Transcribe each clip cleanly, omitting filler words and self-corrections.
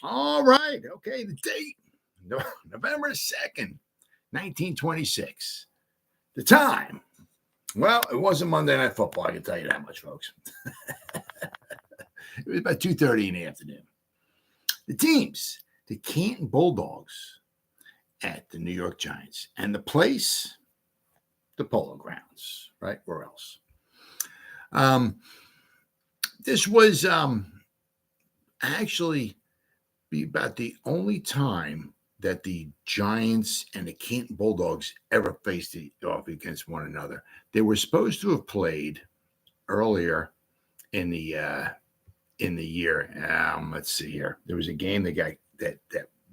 All right. Okay, the date, November 2nd, 1926. The time, well, it wasn't Monday Night Football, I can tell you that much, folks. It was about 2:30 in the afternoon. The teams, the Canton Bulldogs at the New York Giants. And the place, the Polo Grounds, right? Where else? This was actually be about the only time that the Giants and the Canton Bulldogs ever faced off against one another. They were supposed to have played earlier in the year. Let's see here. There was a game that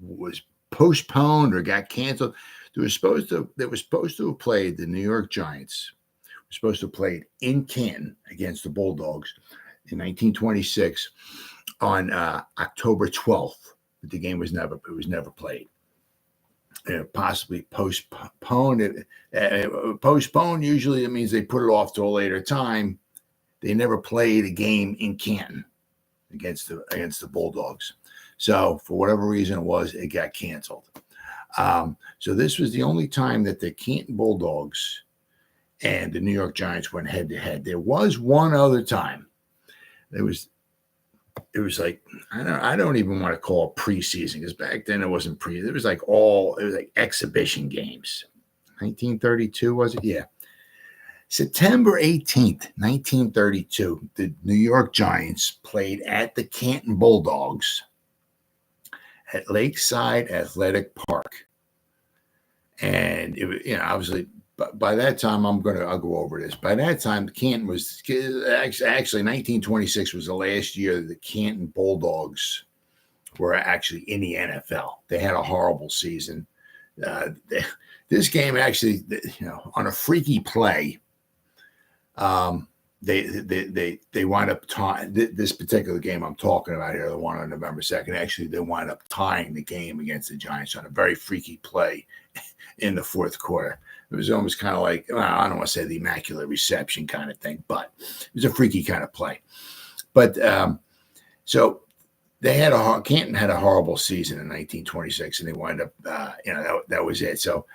was postponed or got canceled. They were supposed to have played. The New York Giants were supposed to have played in Canton against the Bulldogs in 1926 on October 12th. But the game was never played. Possibly postponed. Postponed usually it means they put it off to a later time. They never played a game in Canton against the Bulldogs. So for whatever reason it got canceled. So this was the only time that the Canton Bulldogs and the New York Giants went head to head. There was one other time. It was like, I don't even want to call it preseason, because back then it wasn't it was like exhibition games. 1932, was it? Yeah. September 18th, 1932, the New York Giants played at the Canton Bulldogs at Lakeside Athletic Park. And it was, obviously, by that time, I'll go over this. By that time, Canton was actually 1926 was the last year that the Canton Bulldogs were actually in the NFL. They had a horrible season. This game actually, on a freaky play, they wind up tying this particular game I'm talking about here, the one on November 2nd. Actually, they wind up tying the game against the Giants on a very freaky play in the fourth quarter. It was almost kind of like, I don't want to say the immaculate reception kind of thing, but it was a freaky kind of play. But so Canton had a horrible season in 1926, and they wind up, that was it. So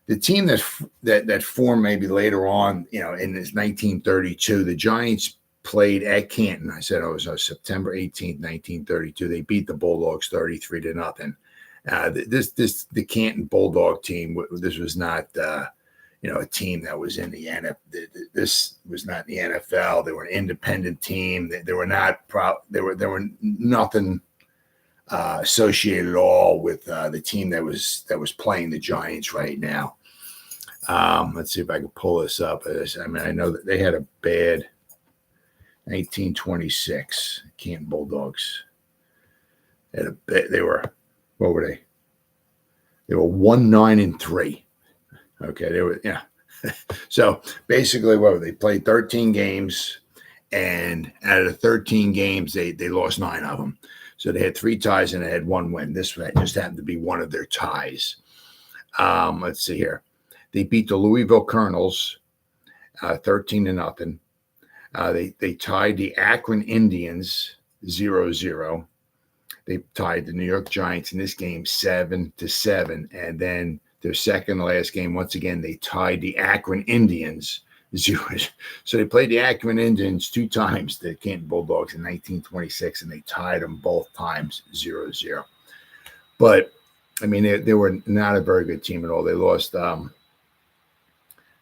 the team that formed maybe later on, in this 1932, the Giants played at Canton. I said it was September 18th, 1932. They beat the Bulldogs 33-0. The Canton Bulldog team, this was not, a team that was in the NFL. This was not the NFL. They were an independent team. They were not They were nothing associated at all with the team that was playing the Giants right now. Let's see if I can pull this up. I know that they had a bad 1926 Canton Bulldogs. They were, what were they? They were 1-9-3. Okay, they were, So basically, they played 13 games, and out of the 13 games, they lost 9 of them. So they had 3 ties and they had 1 win. This just happened to be one of their ties. Let's see here. They beat the Louisville Colonels 13-0. They tied the Akron Indians 0-0. They tied the New York Giants in this game 7-7. And then their second to last game, once again, they tied the Akron Indians 0. So they played the Akron Indians 2 times, the Canton Bulldogs, in 1926, and they tied them both times 0-0. But, they were not a very good team at all. They lost to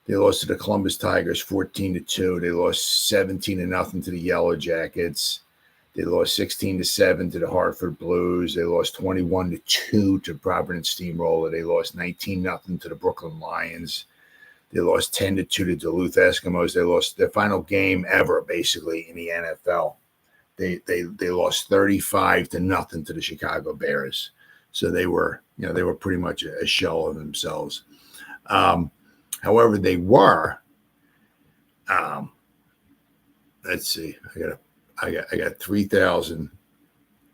the Columbus Tigers 14-2. They lost 17-0 to the Yellow Jackets. They lost 16-7 to the Hartford Blues. They lost 21-2 to Providence Steamroller. They lost 19-0 to the Brooklyn Lions. They lost 10-2 to Duluth Eskimos. They lost their final game ever, basically, in the NFL. They lost 35-0 to the Chicago Bears. So they were pretty much a shell of themselves. However, they were. Let's see. I got 3,000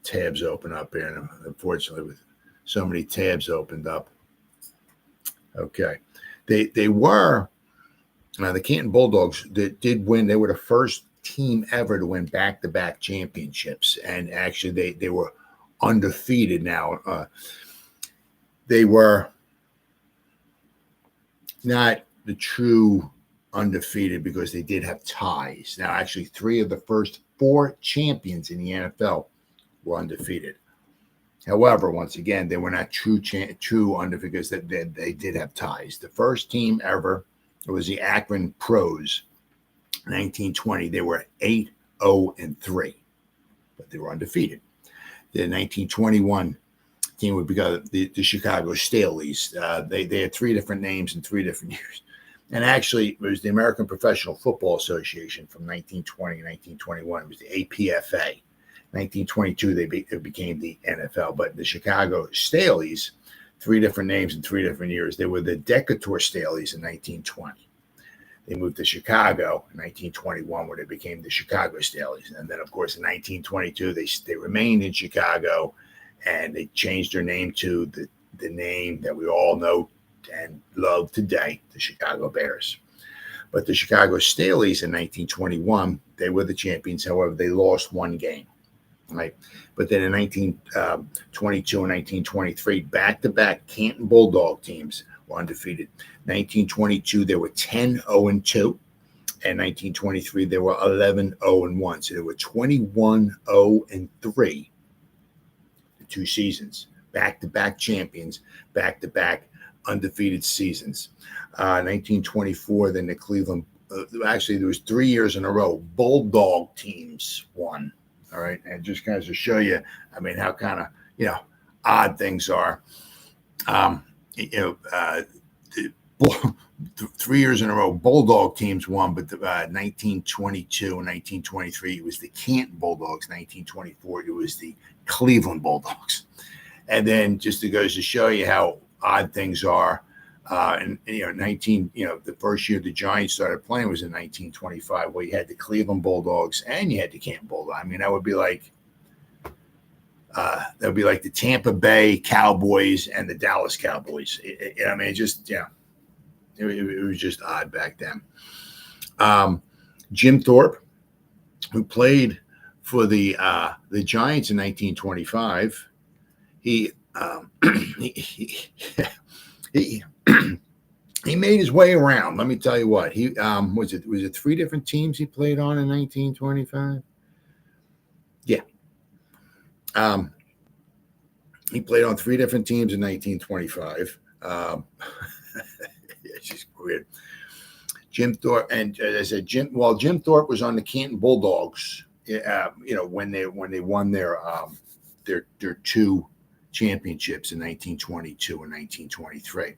tabs open up here, and unfortunately, with so many tabs opened up. Okay, they were the Canton Bulldogs that did win. They were the first team ever to win back-to-back championships, and actually they were undefeated now. They were not the true undefeated because they did have ties. Now, actually, 3 of the first 4 champions in the NFL were undefeated. However, once again, they were not true undefeated because they did have ties. The first team ever, it was the Akron Pros, 1920. They were 8-0-3, but they were undefeated. The 1921 team would be the Chicago Staleys. They had 3 different names in 3 different years. And actually, it was the American Professional Football Association from 1920 to 1921. It was the APFA. 1922, they became the NFL. But the Chicago Staleys, 3 different names in 3 different years. They were the Decatur Staleys in 1920. They moved to Chicago in 1921, where they became the Chicago Staleys. And then, of course, in 1922, they remained in Chicago, and they changed their name to the name that we all know and love today, the Chicago Bears. But the Chicago Staleys in 1921, they were the champions. However, they lost 1 game. Right, but then in 1922 and 1923, back-to-back Canton Bulldog teams were undefeated. 1922, they were 10-0-2, and 1923, they were 11-0-1. So they were 21-0-3 the 2 seasons. Back-to-back champions, back-to-back undefeated seasons. 1924, then the Cleveland. Actually, there was 3 years in a row. Bulldog teams won. All right, and just kind of to show you, I mean, how kind of odd things are. 3 years in a row, Bulldog teams won, but 1922 and 1923, it was the Canton Bulldogs. 1924, it was the Cleveland Bulldogs. And then just it goes to show you how odd things are. The first year the Giants started playing was in 1925, where you had the Cleveland Bulldogs and you had the Canton Bulldogs. I mean, that would be like the Tampa Bay Cowboys and the Dallas Cowboys. It was just odd back then. Jim Thorpe, who played for the Giants in 1925, he made his way around. Let me tell you what. He was it 3 different teams he played on in 1925? Yeah. He played on 3 different teams in 1925. It's just weird. Jim Thorpe, and as I said, Jim Thorpe was on the Canton Bulldogs, when they won their 2 championships in 1922 and 1923.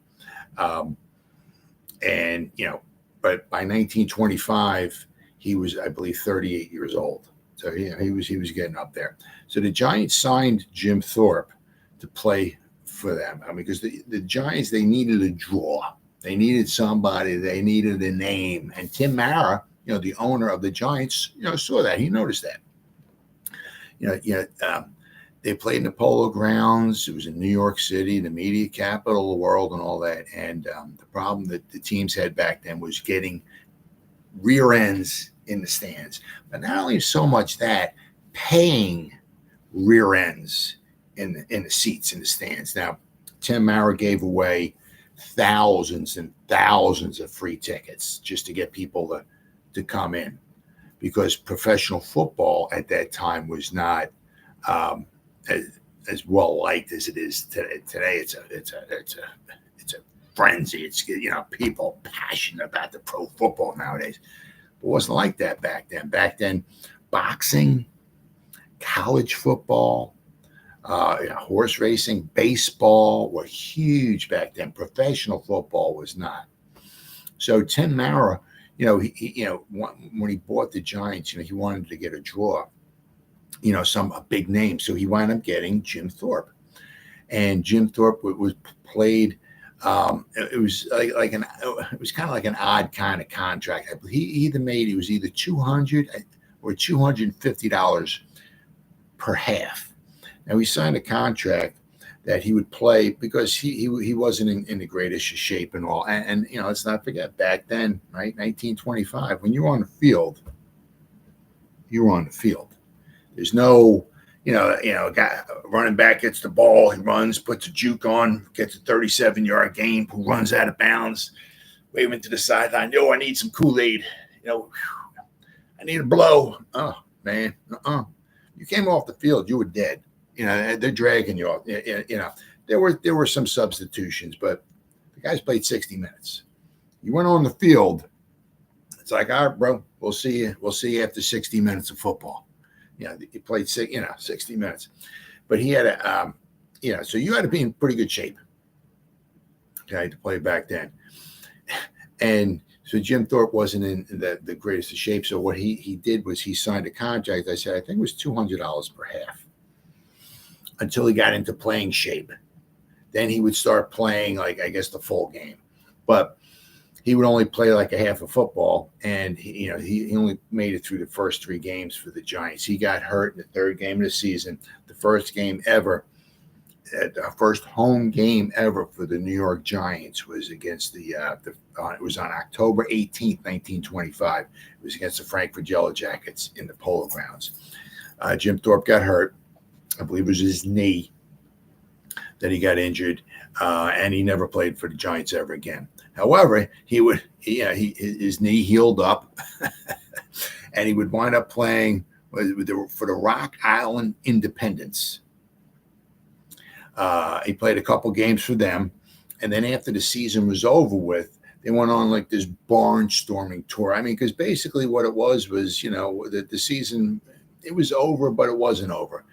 But by 1925, he was, I believe, 38 years old. So he was getting up there. So the Giants signed Jim Thorpe to play for them. I mean, because the Giants, they needed a draw. They needed somebody. They needed a name. And Tim Mara, the owner of the Giants, saw that. He noticed that. They played in the Polo Grounds. It was in New York City, the media capital of the world and all that. And the problem that the teams had back then was getting rear ends in the stands. But not only so much that, paying rear ends in the seats in the stands. Now, Tim Mara gave away thousands and thousands of free tickets just to get people to come in, because professional football at that time was not as well liked as it is today. Today it's a frenzy. It's people passionate about the pro football nowadays. It wasn't like that back then. Back then, boxing, college football, horse racing, baseball were huge back then. Professional football was not. So Tim Mara, when he bought the Giants, he wanted to get a draw, a big name. So he wound up getting Jim Thorpe, and Jim Thorpe was played. It was it was kind of like an odd kind of contract. He was either $200 or $250 per half. Now he signed a contract that he would play because he wasn't in the greatest shape and all. And let's not forget, back then, right, 1925, when you were on the field, you were on the field. There's no, Guy running back gets the ball, he runs, puts a juke on, gets a 37-yard gain, who runs out of bounds, waving to the sideline. Yo, I need some Kool-Aid. I need a blow. Oh man, you came off the field, you were dead. They're dragging you off. There were some substitutions, but the guys played 60 minutes. You went on the field. It's like, all right, bro, we'll see you. We'll see you after 60 minutes of football. He played 60 minutes, but he had so you had to be in pretty good shape, okay, to play back then. And so Jim Thorpe wasn't in the greatest of shape. So what he did was he signed a contract. I said, I think it was $200 per half until he got into playing shape. Then he would start playing, like, I guess, the full game. But he would only play like a half of football, and he only made it through the first 3 games for the Giants. He got hurt in the 3rd game of the season. The first game ever, the first home game ever for the New York Giants was against it was on October 18th, 1925. It was against the Frankfurt Yellow Jackets in the Polo Grounds. Jim Thorpe got hurt. I believe it was his knee that he got injured, and he never played for the Giants ever again. However, his knee healed up, and he would wind up playing for the Rock Island Independents. He played a couple games for them, and then after the season was over with, they went on like this barnstorming tour. I mean, because basically what it was that the season, it was over, but it wasn't over.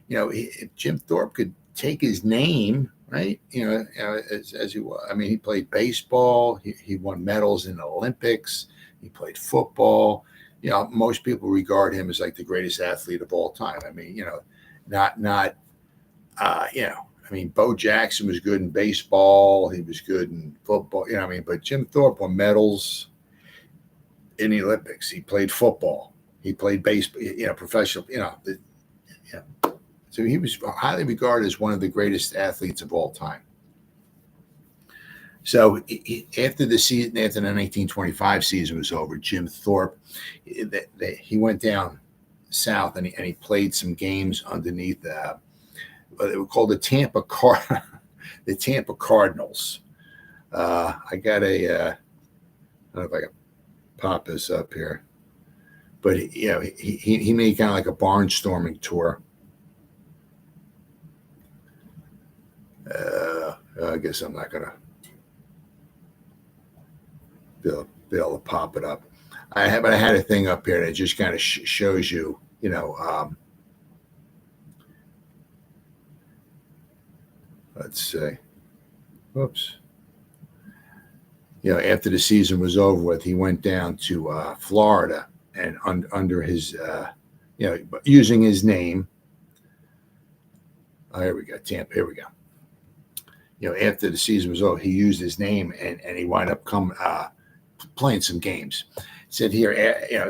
If Jim Thorpe could take his name, right? As he was. I mean, he played baseball. He won medals in the Olympics. He played football. Most people regard him as like the greatest athlete of all time. I mean, I mean, Bo Jackson was good in baseball. He was good in football. But Jim Thorpe won medals in the Olympics. He played football. He played baseball. Professional. So he was highly regarded as one of the greatest athletes of all time. So after the 1925 season was over, Jim Thorpe, he went down south and he played some games underneath. They were called the Tampa Cardinals. I got I don't know if I can pop this up here, but he made kind of like a barnstorming tour. I guess I'm not gonna be able to pop it up. I had a thing up here that just kind of shows you, let's see. Whoops. After the season was over with, he went down to Florida and under his, using his name. Oh, here we go. Tampa. Here we go. After the season was over, he used his name and he wound up playing some games. It said here,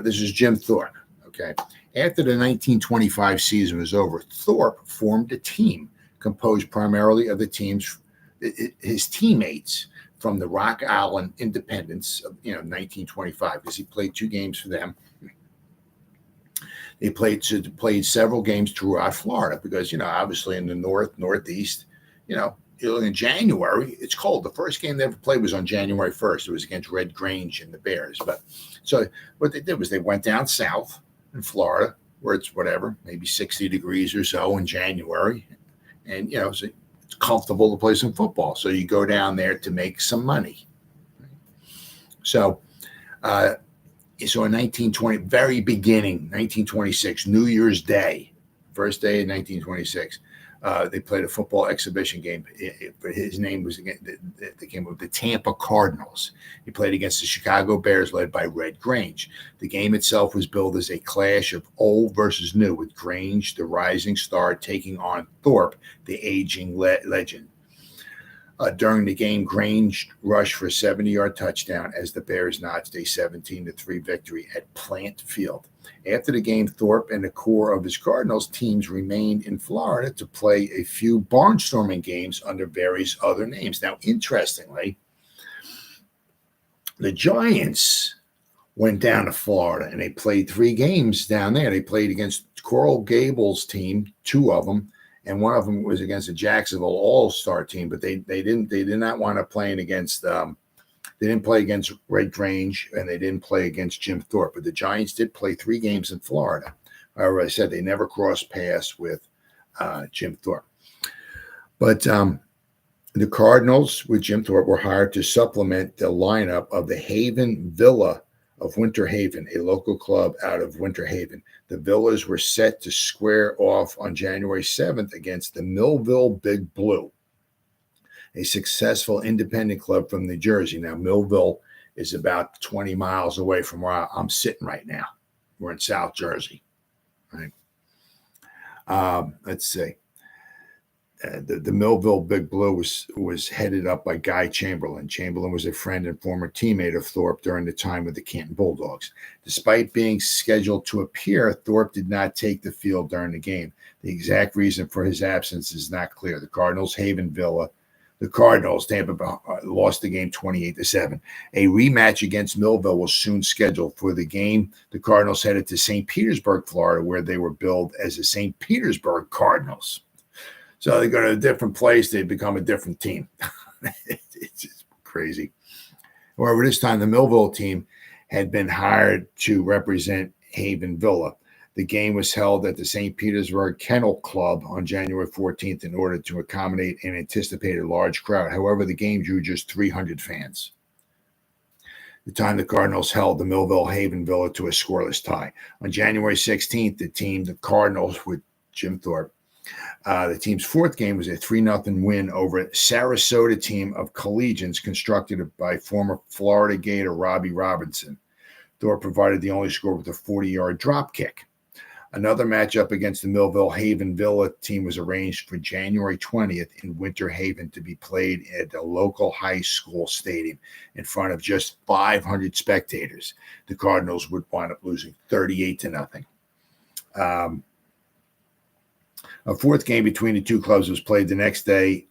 this is Jim Thorpe. Okay. After the 1925 season was over, Thorpe formed a team composed primarily of his teammates from the Rock Island Independents of 1925, because he played 2 games for them. They played several games throughout Florida because obviously in the northeast, in January, it's cold. The first game they ever played was on January 1st. It was against Red Grange and the Bears. But so what they did was they went down south in Florida, where it's maybe 60 degrees or so in January. And, so it's comfortable to play some football. So you go down there to make some money. So, in 1920, very beginning, 1926, New Year's Day, first day of 1926, they played a football exhibition game. His name was, they came up with the Tampa Cardinals. He played against the Chicago Bears, led by Red Grange. The game itself was billed as a clash of old versus new, with Grange, the rising star, taking on Thorpe, the aging legend. During the game, Grange rushed for a 70-yard touchdown as the Bears notched a 17-3 victory at Plant Field. After the game, Thorpe and the core of his Cardinals teams remained in Florida to play a few barnstorming games under various other names. Now, interestingly, the Giants went down to Florida, and they played 3 games down there. They played against Coral Gables team, 2 of them, and one of them was against a Jacksonville All-Star team. But they did not want to playing against. They didn't play against Red Grange, and they didn't play against Jim Thorpe. But the Giants did play 3 games in Florida. However, I said they never crossed paths with Jim Thorpe. But the Cardinals with Jim Thorpe were hired to supplement the lineup of the Haven Villa of Winter Haven, a local club out of Winter Haven. The Villas were set to square off on January 7th against the Millville Big Blue, a successful independent club from New Jersey. Now, Millville is about 20 miles away from where I'm sitting right now. We're in South Jersey, right? Let's see. The Millville Big Blue was headed up by Guy Chamberlain. Chamberlain was a friend and former teammate of Thorpe during the time with the Canton Bulldogs. Despite being scheduled to appear, Thorpe did not take the field during the game. The exact reason for his absence is not clear. The Cardinals Tampa Bay, lost the game 28-7. A rematch against Millville was soon scheduled. For the game, the Cardinals headed to St. Petersburg, Florida, where they were billed as the St. Petersburg Cardinals. So they go to a different place, they become a different team. It's just crazy. However, this time the Millville team had been hired to represent Haven Villa. The game was held at the St. Petersburg Kennel Club on January 14th in order to accommodate an anticipated large crowd. However, the game drew just 300 fans. The time the Cardinals held the Millville Haven Villa to a scoreless tie. On January 16th, the Cardinals with Jim Thorpe, the team's 4th game was a 3-0 win over a Sarasota team of collegians constructed by former Florida Gator Robbie Robinson. Thorpe provided the only score with a 40-yard drop kick. Another matchup against the Millville Haven Villa team was arranged for January 20th in Winter Haven to be played at the local high school stadium in front of just 500 spectators. The Cardinals would wind up losing 38-0. A 4th game between the 2 clubs was played the next day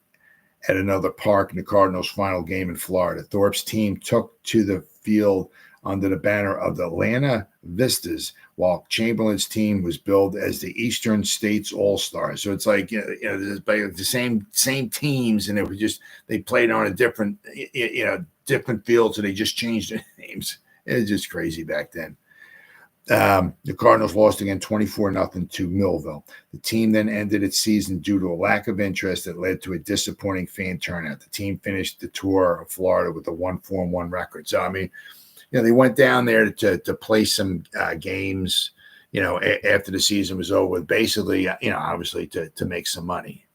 at another park in the Cardinals' final game in Florida. Thorpe's team took to the field under the banner of the Atlanta Vistas, while Chamberlain's team was billed as the Eastern States All-Stars. So it's like, the same teams, and they played on a different field, so they just changed their names. It was just crazy back then. The Cardinals lost again 24-0 to Millville. The team then ended its season due to a lack of interest that led to a disappointing fan turnout. The team finished the tour of Florida with a 1-4-1 record. So, I mean, they went down there to play some games, after the season was over, basically, obviously to make some money.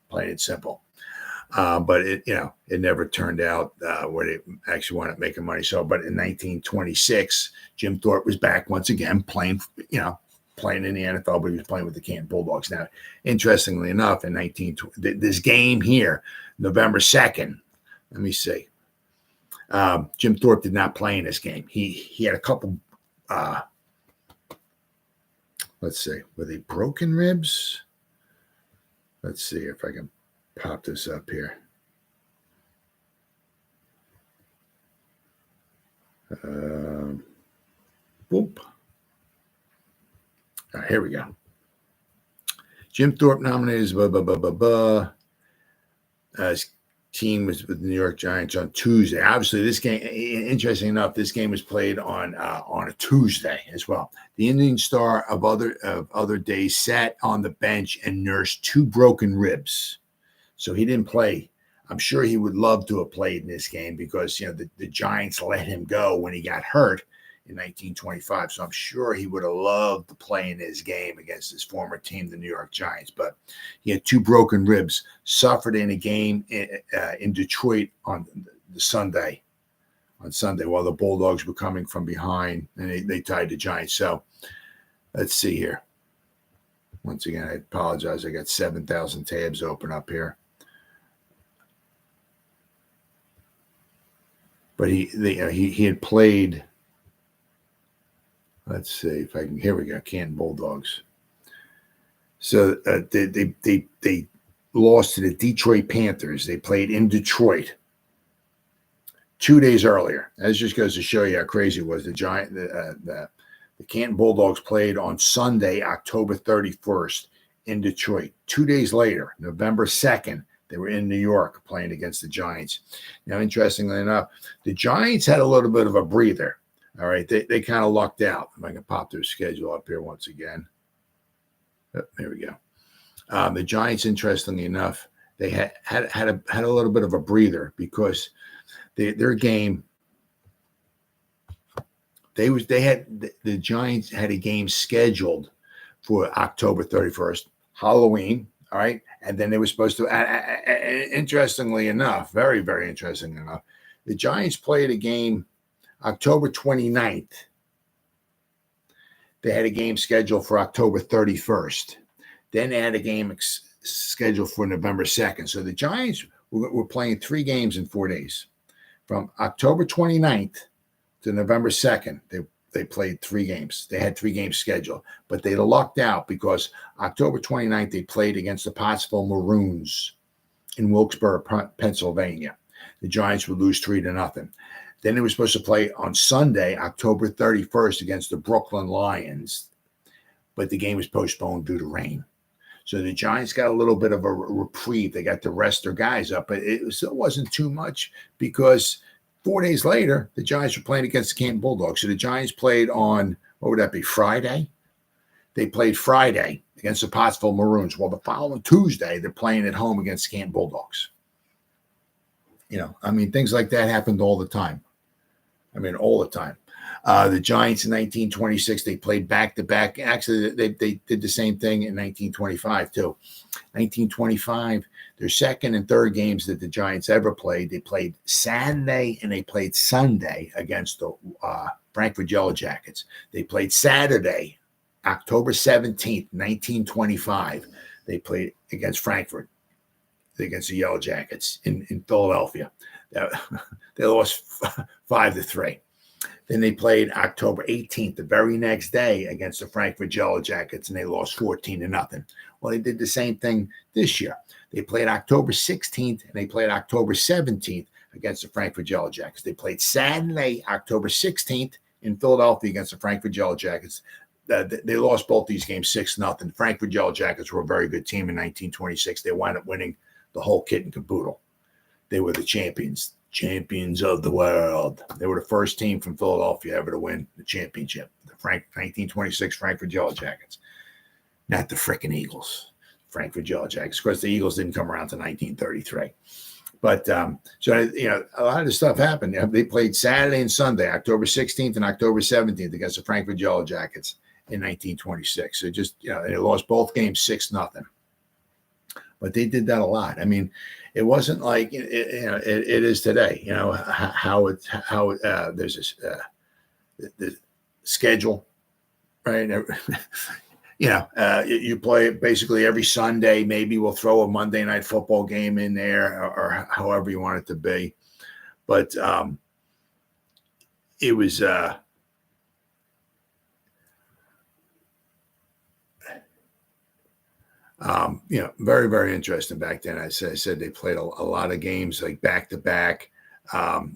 Plain and simple. But it never turned out where they actually wound up making money. So, but in 1926, Jim Thorpe was back once again playing in the NFL, but he was playing with the Canton Bulldogs. Now, interestingly enough, in this game here, November 2nd, let me see. Jim Thorpe did not play in this game. He had a couple. Let's see, were they broken ribs? Let's see if I can pop this up here. Boop. Here we go. Jim Thorpe nominated as team was with the New York Giants on Tuesday. Obviously, this game, interesting enough, this game was played on a Tuesday as well. The Indian star of other days sat on the bench and nursed 2 broken ribs. So he didn't play. I'm sure he would love to have played in this game because, the Giants let him go when he got hurt in 1925. So I'm sure he would have loved to play in this game against his former team, the New York Giants. But he had 2 broken ribs, suffered in a game in Detroit on Sunday while the Bulldogs were coming from behind, and they tied the Giants. So let's see here. Once again, I apologize. I got 7,000 tabs open up here. But he had played. Let's see if I can. Here we go. Canton Bulldogs. So they lost to the Detroit Panthers. They played in Detroit. 2 days earlier. That just goes to show you how crazy it was. The Canton Bulldogs played on Sunday, October 31st in Detroit. 2 days later, November 2nd, they were in New York playing against the Giants. Now, interestingly enough, the Giants had a little bit of a breather. All right, they kind of lucked out. If I can pop their schedule up here once again. Oh, there we go. The Giants, interestingly enough, they had a little bit of a breather because their game. The Giants had a game scheduled for October 31st, Halloween. All right, and then they were supposed to. Interestingly enough, very very interesting enough, the Giants played a game October 29th. They had a game scheduled for October 31st. Then they had a game scheduled for November 2nd. So the Giants were playing 3 games in 4 days. From October 29th to November 2nd, they played 3 games. They had 3 games scheduled, but they lucked out because October 29th, they played against the Pottsville Maroons in Wilkes-Barre, Pennsylvania. The Giants would lose 3-0. Then they were supposed to play on Sunday, October 31st against the Brooklyn Lions, but the game was postponed due to rain. So the Giants got a little bit of a reprieve. They got to rest their guys up, but it still wasn't too much because 4 days later, the Giants were playing against the Canton Bulldogs. So the Giants played on, what would that be, Friday? They played Friday against the Pottsville Maroons. Well, the following Tuesday, they're playing at home against the Canton Bulldogs. Things like that happened all the time. All the time. The Giants in 1926, they played back-to-back. Actually, they did the same thing in 1925, too. 1925, their second and third games that the Giants ever played, they played Saturday and they played Sunday against the Frankfurt Yellow Jackets. They played Saturday, October 17th, 1925. They played against Frankfurt, against the Yellow Jackets in Philadelphia. They lost 5-3. Then they played October 18th, the very next day, against the Frankfurt Yellow Jackets, and they lost 14-0. Well, they did the same thing this year. They played October 16th, and they played October 17th against the Frankfurt Yellow Jackets. They played Saturday, October 16th, in Philadelphia against the Frankfurt Yellow Jackets. They lost both these games 6-0. Frankfurt Yellow Jackets were a very good team in 1926. They wound up winning the whole kit and caboodle. They were the champions of the world. They were the first team from Philadelphia ever to win the championship. The 1926 Frankfurt Yellow Jackets. Not the frickin' Eagles. Frankfurt Yellow Jackets. Of course, the Eagles didn't come around to 1933. But, a lot of this stuff happened. They played Saturday and Sunday, October 16th and October 17th against the Frankfurt Yellow Jackets in 1926. So they lost both games 6-0. But they did that a lot. It wasn't like it is today. There's this the schedule, right? You play basically every Sunday. Maybe we'll throw a Monday night football game in there, or however you want it to be. But it was. Very, very interesting back then. As I said, they played a lot of games like back to back,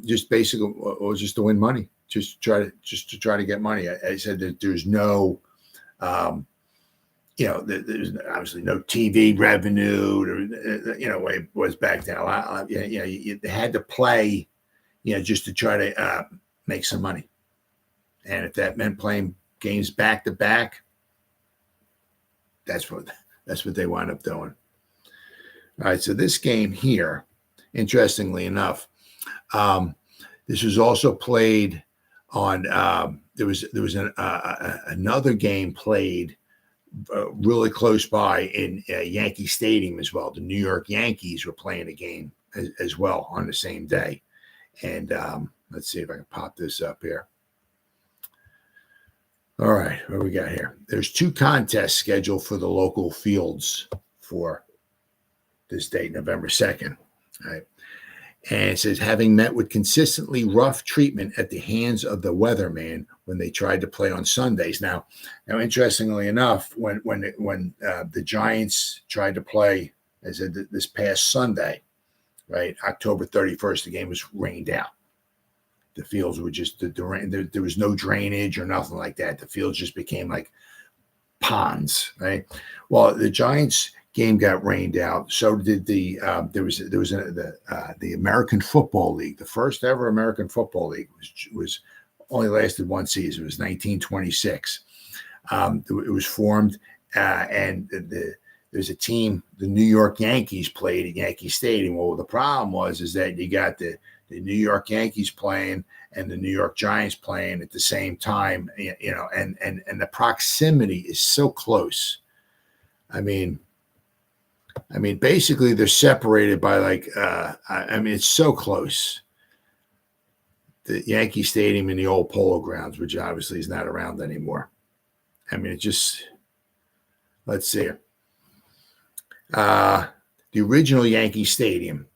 just basically was just to win money, just to try to get money. I said that there's no, there's obviously no TV revenue, way it was back then. You had to play, just to try to make some money, and if that meant playing games back to back, that's what they wound up doing. All right, so this game here, interestingly enough, this was also played on. There was another game played really close by in Yankee Stadium as well. The New York Yankees were playing a game as well on the same day, and let's see if I can pop this up here. All right, what we got here? There's 2 contests scheduled for the local fields for this date, November 2nd. All right. And it says, having met with consistently rough treatment at the hands of the weatherman when they tried to play on Sundays. Now, interestingly enough, when the Giants tried to play, as I said, this past Sunday, right, October 31st, the game was rained out. The fields were just there was no drainage or nothing like that. The fields just became like ponds, right? Well, the Giants game got rained out. So did the the American Football League. The first ever American Football League was only lasted one season. It was 1926. It was formed, and there's a team. The New York Yankees played at Yankee Stadium. Well, the problem is that you got the New York Yankees playing and the New York Giants playing at the same time, and the proximity is so close. I mean, basically they're separated by it's so close. The Yankee Stadium and the old Polo Grounds, which obviously is not around anymore. I mean, let's see. The original Yankee Stadium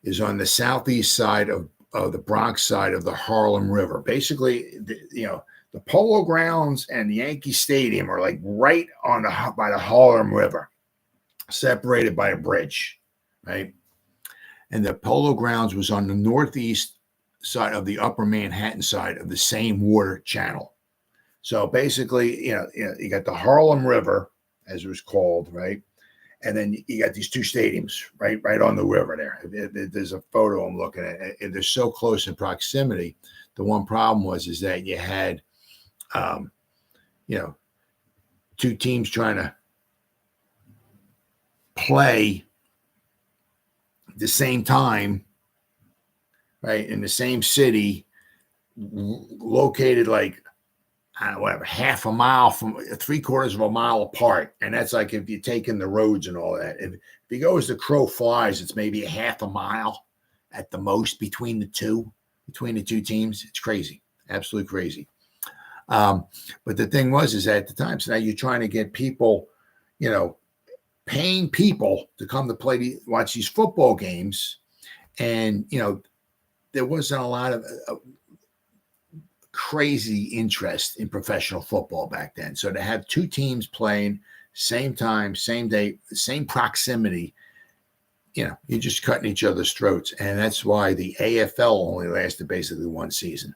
is on the southeast side of the Bronx side of the Harlem River. Basically, the Polo Grounds and the Yankee Stadium are like right by the Harlem River, separated by a bridge, right? And the Polo Grounds was on the northeast side of the Upper Manhattan side of the same water channel. So basically, you got the Harlem River, as it was called, right? And then you got these two stadiums right on the river there. There's a photo I'm looking at. They're so close in proximity. The one problem is that you had, two teams trying to play at the same time, right, in the same city, located half a mile from 3/4 of a mile apart. And that's like if you're taking the roads and all that. If you go as the crow flies, it's maybe a half a mile at the most between the two teams. It's crazy, absolutely crazy. But the thing is at the time, so now you're trying to get people, paying people to come to watch these football games. And, there wasn't a lot of crazy interest in professional football back then. So to have two teams playing same time, same day, same proximity, you're just cutting each other's throats. And that's why the AFL only lasted basically one season,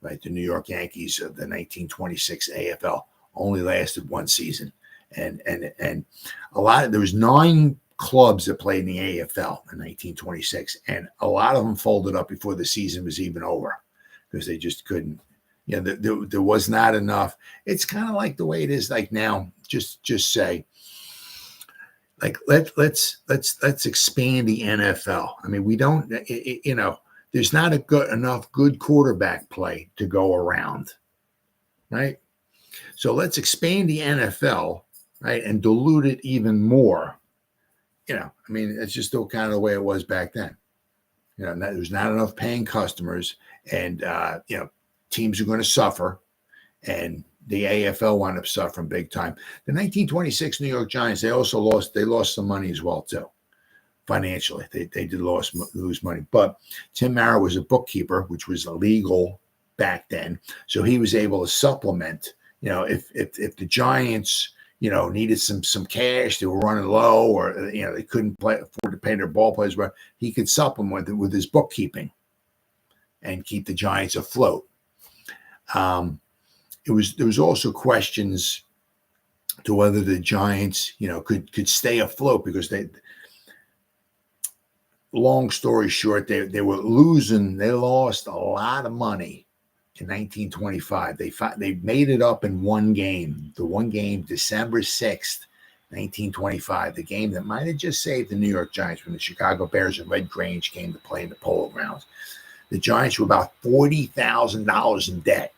right? The New York Yankees of the 1926 AFL only lasted one season. And there was 9 clubs that played in the AFL in 1926. And a lot of them folded up before the season was even over, because they just couldn't, there was not enough. It's kind of like the way it is like now. Just say, like, let's expand the NFL. I mean, we don't, there's not enough good quarterback play to go around, right? So let's expand the NFL, right, and dilute it even more. It's just still kind of the way it was back then. There's not enough paying customers, and teams are going to suffer, and the AFL wound up suffering big time. The 1926 New York Giants, they lost some money as well too, financially. They did lose money, but Tim Mara was a bookkeeper, which was illegal back then, so he was able to supplement. If the Giants needed some cash, they were running low, or they couldn't afford to pay their ball players, but he could supplement it with his bookkeeping and keep the Giants afloat. There was also questions to whether the Giants, could stay afloat, because long story short, they were losing. They lost a lot of money. In 1925, they made it up in one game. The one game, December 6th, 1925, the game that might have just saved the New York Giants when the Chicago Bears and Red Grange came to play in the Polo Grounds. The Giants were about $40,000 in debt.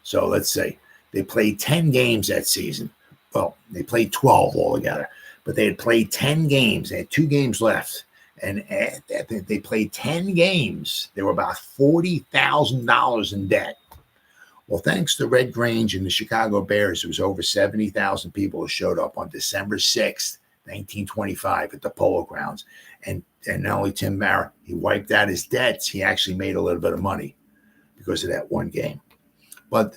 So let's say they played 10 games that season. Well, they played 12 altogether, but they had played 10 games. They had 2 games left. And they played 10 games. They were about $40,000 in debt. Well, thanks to Red Grange and the Chicago Bears, there was over 70,000 people who showed up on December 6th, 1925 at the Polo Grounds. And not only Tim Mara, he wiped out his debts. He actually made a little bit of money because of that one game. But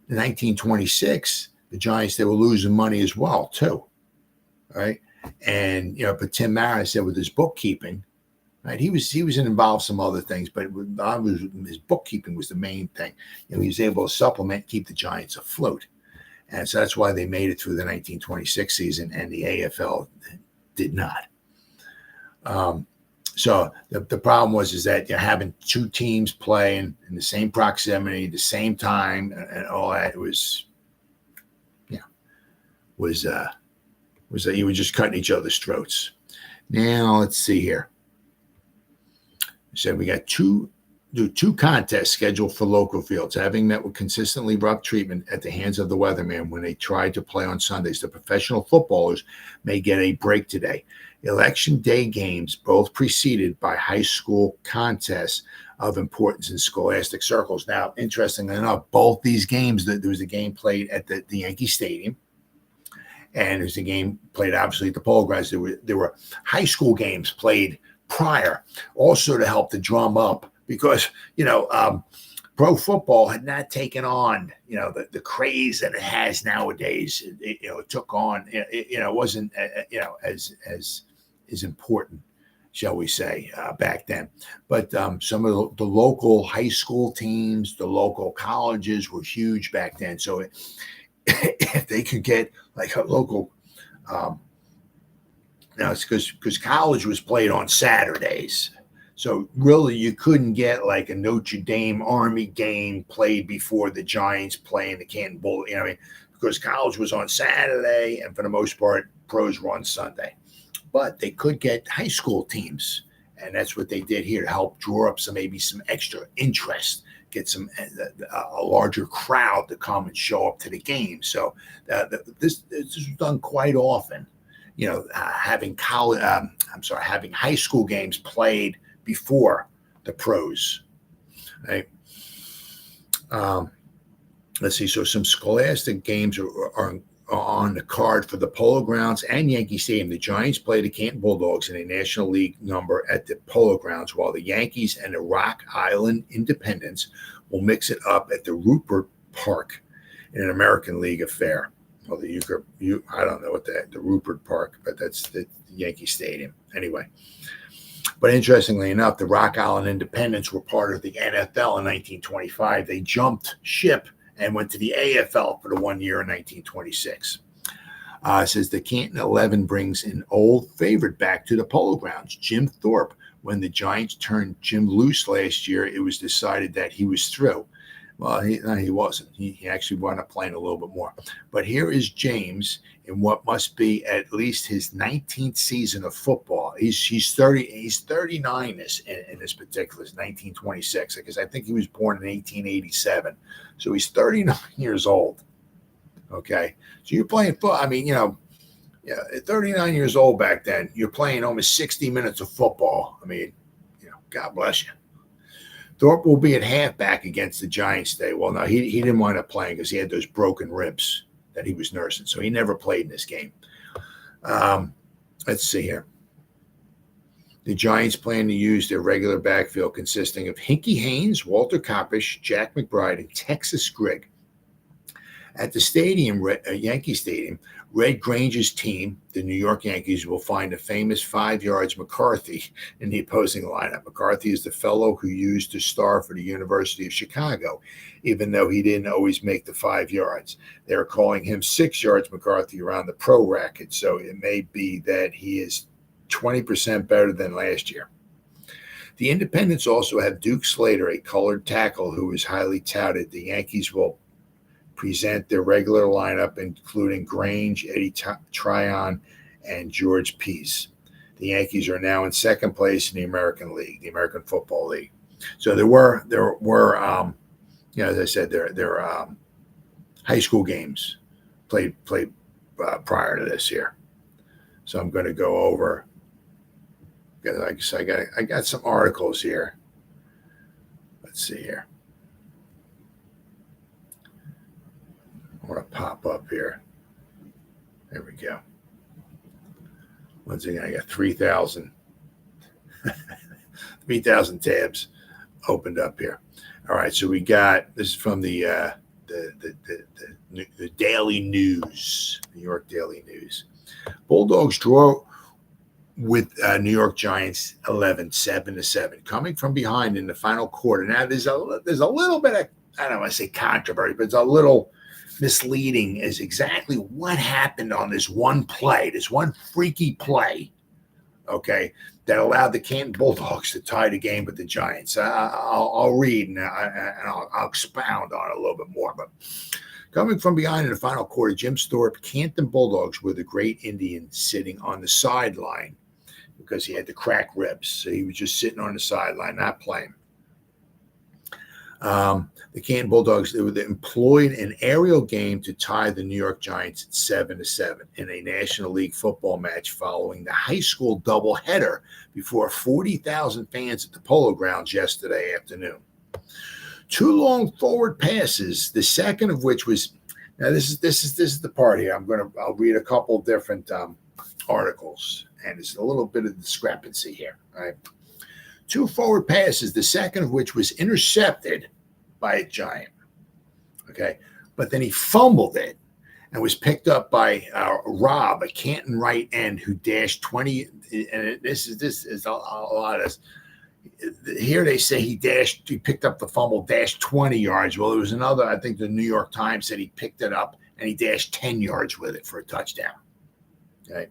in 1926, the Giants, they were losing money as well, too. Right? And, but Tim Mara said with his bookkeeping, Right, he was involved in some other things, but his bookkeeping was the main thing. He was able to supplement, keep the Giants afloat, and so that's why they made it through the 1926 season, and the AFL did not. So the problem was that you're having two teams playing in the same proximity, the same time, and all that was you were just cutting each other's throats. Now let's see here. So we got two contests scheduled for local fields, having met with consistently rough treatment at the hands of the weatherman when they tried to play on Sundays. The professional footballers may get a break today. Election day games, both preceded by high school contests of importance in scholastic circles. Now, interestingly enough, both these games, there was a game played at the Yankee Stadium, and there's a game played obviously at the Polo Grounds. There were high school games played prior, also to help the drum up, because pro football had not taken on the craze that it has nowadays. It took on it wasn't as important, shall we say, back then. But some of the local high school teams, the local colleges were huge back then. So if they could get like a local, it's because college was played on Saturdays. So really you couldn't get like a Notre Dame Army game played before the Giants playing the Canton Bulldogs, because college was on Saturday, and for the most part, pros were on Sunday. But they could get high school teams, and that's what they did here to help draw up some extra interest, get a larger crowd to come and show up to the game. So this was done quite often. Having having high school games played before the pros. Right? Let's see. So some scholastic games are on the card for the Polo Grounds and Yankee Stadium. The Giants play the Canton Bulldogs in a National League number at the Polo Grounds, while the Yankees and the Rock Island Independents will mix it up at the Rupert Park in an American League affair. Well, I don't know what the Rupert Park, but that's the Yankee Stadium. Anyway. But interestingly enough, the Rock Island Independents were part of the NFL in 1925. They jumped ship and went to the AFL for the 1 year in 1926. It says the Canton 11 brings an old favorite back to the Polo Grounds, Jim Thorpe. When the Giants turned Jim loose last year, it was decided that he was through. Well, he wasn't. He actually wound up playing a little bit more. But here is James in what must be at least his 19th season of football. He's 30. He's 39 in this particular 1926, because I think he was born in 1887. So he's 39 years old. Okay, so you're playing football. I mean, at 39 years old back then, you're playing almost 60 minutes of football. I mean, God bless you. Thorpe will be at halfback against the Giants today. Well, no, he didn't wind up playing because he had those broken ribs that he was nursing. So he never played in this game. Let's see here. The Giants plan to use their regular backfield consisting of Hinkie Haynes, Walter Koppisch, Jack McBride, and Texas Grigg. At the stadium, Yankee Stadium, Red Grange's team, the New York Yankees, will find a famous 5 yards McCarthy in the opposing lineup. McCarthy is the fellow who used to star for the University of Chicago, even though he didn't always make the 5 yards. They're calling him 6 yards McCarthy around the pro racket, so it may be that he is 20% better than last year. The Independents also have Duke Slater, a colored tackle who is highly touted. The Yankees will present their regular lineup, including Grange, Eddie Tryon, and George Pease. The Yankees are now in second place in the American League, the American Football League. So there were, as I said, there high school games played prior to this here. So I'm going to go over. I got some articles here. Let's see here. I want to pop up here. There we go. Once again, I got 3,000 tabs opened up here. All right, so we got, this is from the Daily News, New York Daily News. Bulldogs draw with New York Giants 11, 7-7, coming from behind in the final quarter. Now there's a little bit of, I don't want to say controversy, but it's a little misleading as exactly what happened on this one play, this one freaky play, okay, that allowed the Canton Bulldogs to tie the game with the Giants. I'll read and I'll expound on it a little bit more. But coming from behind in the final quarter, Jim Thorpe, Canton Bulldogs were the great Indian sitting on the sideline because he had the cracked ribs. So he was just sitting on the sideline, not playing. The Canton Bulldogs, they employed an aerial game to tie the New York Giants at 7-7 in a National League football match following the high school doubleheader before 40,000 fans at the Polo Grounds yesterday afternoon. Two long forward passes, the second of which was, now this is the part here. I'll read a couple different articles, and there's a little bit of discrepancy here. All right, two forward passes, the second of which was intercepted by a Giant. Okay, but then he fumbled it and was picked up by Rob, a Canton right end who dashed 20. And this is a lot of. Here they say he picked up the fumble, dashed 20 yards. Well, there was another, I think the New York Times said he picked it up and he dashed 10 yards with it for a touchdown. Okay.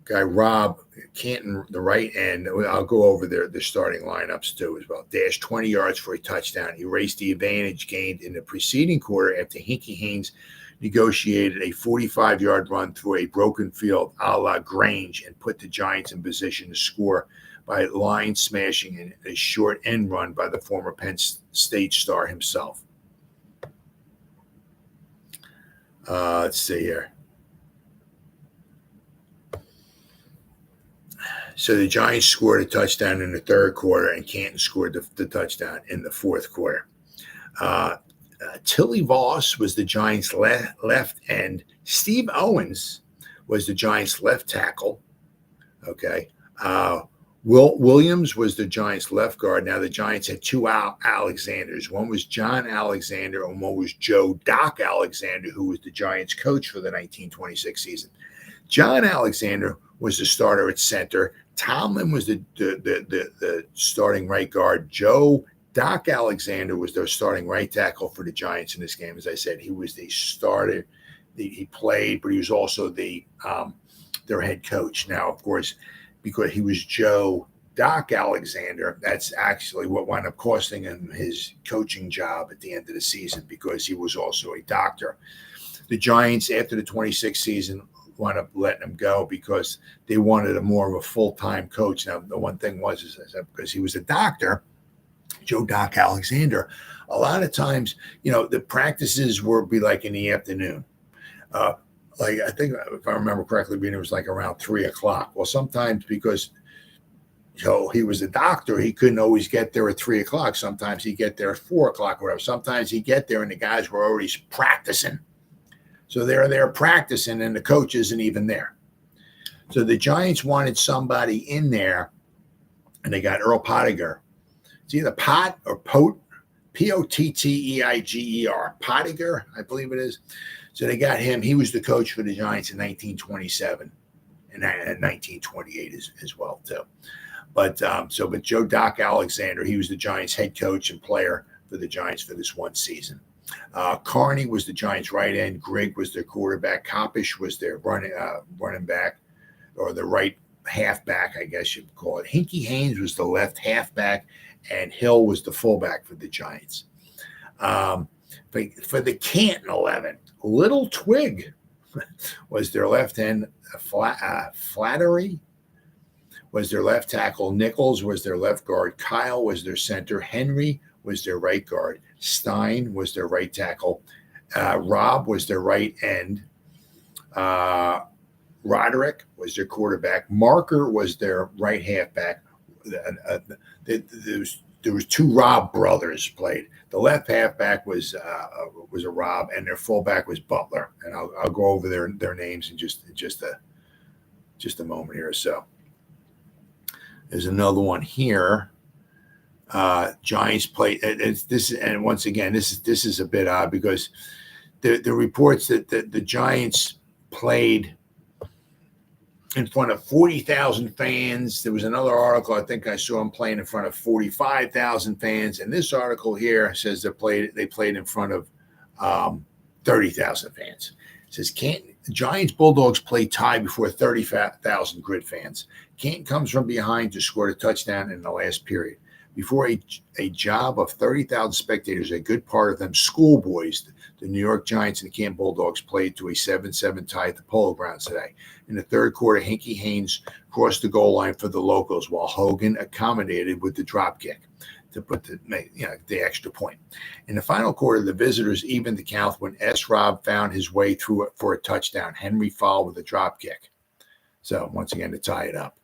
Guy Rob Canton, the right end, I'll go over the starting lineups too as well. Dashed 20 yards for a touchdown. He erased the advantage gained in the preceding quarter after Hinkie Haynes negotiated a 45-yard run through a broken field a la Grange and put the Giants in position to score by line smashing and a short end run by the former Penn State star himself. Let's see here. So the Giants scored a touchdown in the third quarter, and Canton scored the touchdown in the fourth quarter. Tilly Voss was the Giants' left end. Steve Owens was the Giants' left tackle. Okay. Will Williams was the Giants' left guard. Now the Giants had two Alexanders. One was John Alexander, and one was Joe Doc Alexander, who was the Giants' coach for the 1926 season. John Alexander was the starter at center. Tomlin was the starting right guard. Joe Doc Alexander was their starting right tackle for the Giants in this game. As I said, he was the starter. He played, but he was also their head coach. Now, of course, because he was Joe Doc Alexander, that's actually what wound up costing him his coaching job at the end of the season, because he was also a doctor. The Giants, after the 26th season, wound up letting him go because they wanted a more of a full-time coach. Now, the one thing was because he was a doctor, Joe Doc Alexander, a lot of times, the practices would be like in the afternoon. Like, I think, if I remember correctly, it was like around 3:00. Well, sometimes because he was a doctor, he couldn't always get there at 3:00. Sometimes he'd get there at 4:00 or whatever. Sometimes he'd get there and the guys were already practicing. So they're there practicing and the coach isn't even there. So the Giants wanted somebody in there, and they got Earl Pottiger. It's either Pot or Pote, Potteiger, Pottiger, I believe it is. So they got him. He was the coach for the Giants in 1927 and 1928 as well too. But Joe Doc Alexander, he was the Giants head coach and player for the Giants for this one season. Carney was the Giants' right end. Grigg was their quarterback. Kopish was their running back, or the right halfback, I guess you'd call it. Hinkie Haynes was the left halfback, and Hill was the fullback for the Giants. For the Canton 11, Little Twig was their left end. Flattery was their left tackle. Nichols was their left guard. Kyle was their center. Henry was their right guard. Stein was their right tackle. Rob was their right end. Roderick was their quarterback. Marker was their right halfback. There was two Rob brothers played. The left halfback was a Rob, and their fullback was Butler. And I'll go over their names in just a moment here or so. There's another one here. Giants played this, and once again, this is a bit odd because the reports that the Giants played in front of 40,000 fans. There was another article I think I saw them playing in front of 45,000 fans, and this article here says they played in front of 30,000 fans. It says Giants Bulldogs play tie before 30,000 Grid fans. Canton comes from behind to score a touchdown in the last period. Before a job of 30,000 spectators, a good part of them schoolboys, the New York Giants and the Canton Bulldogs played to a 7-7 tie at the Polo Grounds today. In the third quarter, Hinkie Haynes crossed the goal line for the locals while Hogan accommodated with the drop kick to put the extra point. In the final quarter, the visitors evened the count when S. Rob found his way through it for a touchdown. Henry followed with a drop kick. So once again, to tie it up.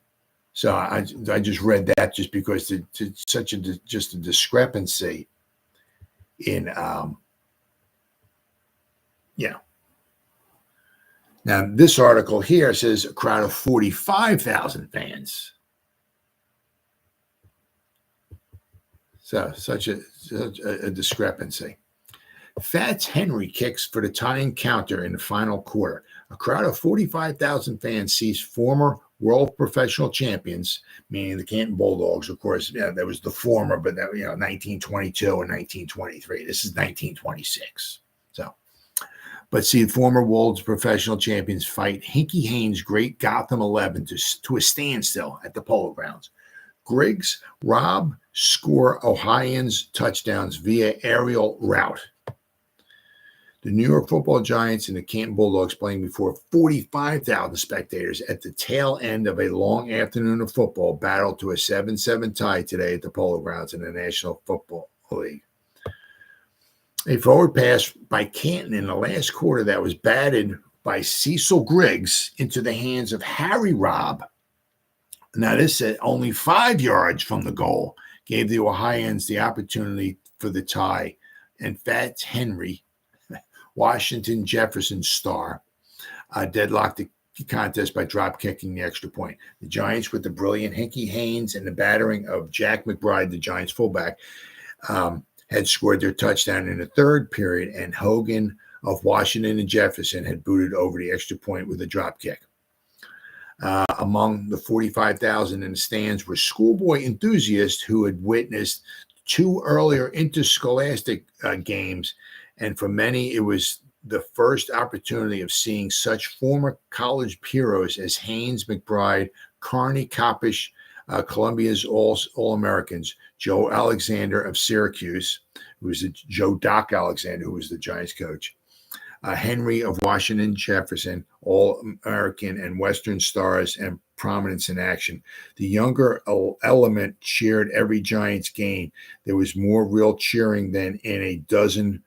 So I just read that just because it's such a discrepancy in Now this article here says a crowd of 45,000 fans. So such a discrepancy. Fats Henry kicks for the tying counter in the final quarter. A crowd of 45,000 fans sees former world professional champions, meaning the Canton Bulldogs, of course. Yeah, that was the former, but that 1922 and 1923. This is 1926. So, but see, former world professional champions fight Hinkie Haynes' great Gotham 11 to a standstill at the Polo Grounds. Griggs, Rob score Ohioans touchdowns via aerial route. The New York Football Giants and the Canton Bulldogs playing before 45,000 spectators at the tail end of a long afternoon of football battled to a 7-7 tie today at the Polo Grounds in the National Football League. A forward pass by Canton in the last quarter that was batted by Cecil Griggs into the hands of Harry Robb. Now, this at only 5 yards from the goal gave the Ohioans the opportunity for the tie, and Fats Henry, Washington Jefferson star, deadlocked the contest by drop kicking the extra point. The Giants, with the brilliant Hinkie Haynes and the battering of Jack McBride, the Giants fullback, had scored their touchdown in the third period, and Hogan of Washington and Jefferson had booted over the extra point with a drop kick. Among the 45,000 in the stands were schoolboy enthusiasts who had witnessed 2 earlier interscholastic games, and for many, it was the first opportunity of seeing such former college heroes as Haynes, McBride, Carney, Kopish, Columbia's All-Americans, Joe Alexander of Syracuse, who was Joe Doc Alexander, who was the Giants coach, Henry of Washington Jefferson, All-American and Western stars and prominence in action. The younger element cheered every Giants game. There was more real cheering than in a dozen